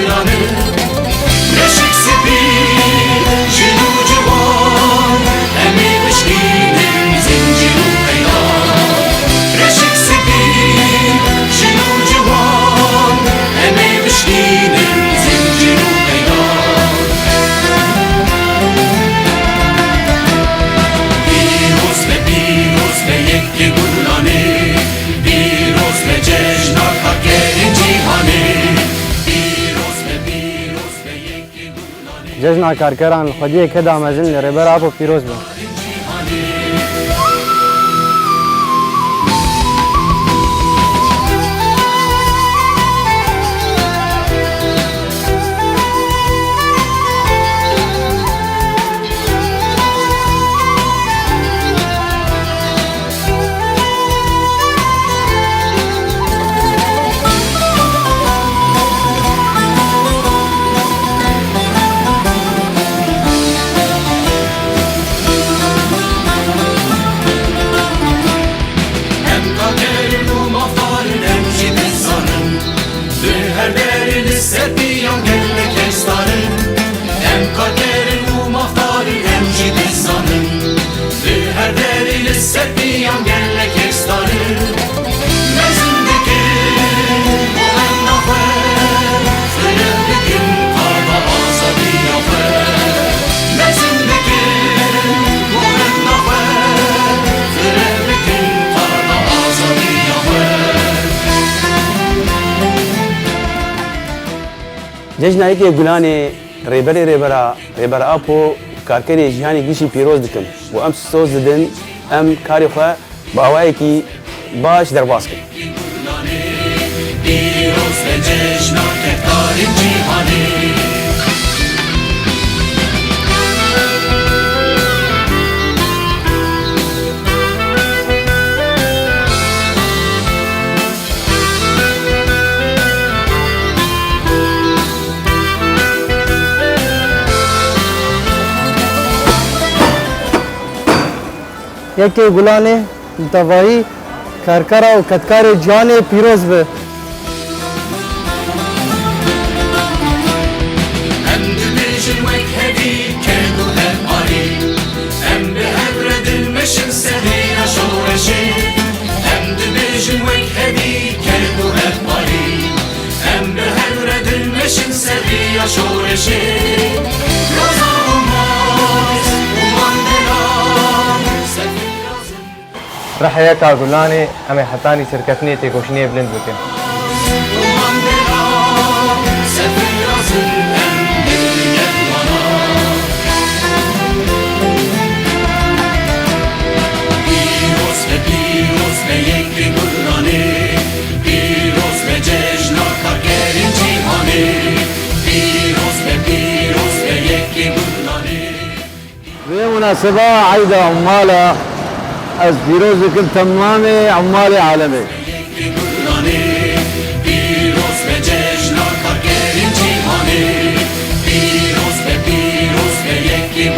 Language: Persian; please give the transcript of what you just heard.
گلانه رشک سپید جنو جوان امی بشکینن زنجیر و قیان رشک سپید جنو جوان امی بشکینن زنجیر و قیان پیروز به یک گلانه پیروز به جشن کارگرین جیهانه جشن کارگران خودی که دامزن لربر آب و پیروز بن. جشن که گلانه ریبر آپو کارکری جهانی گیشی پیروز دکن و ام سوز دادن ام کاری خواه با هوایی کی باش در باز کن. پیروز به جشن کارگرین جیهانی یکی گلانه متوایی کارکرا و کتکار جوان پیروز به. رحياتا قلاني أمي حتاني شركتني تيكوشني بلند بكين بمناسبة عيد عمالة از پیروز کل تمام عمال عالمی. پیروز به جشن کارگرین جیهانی پیروز به یک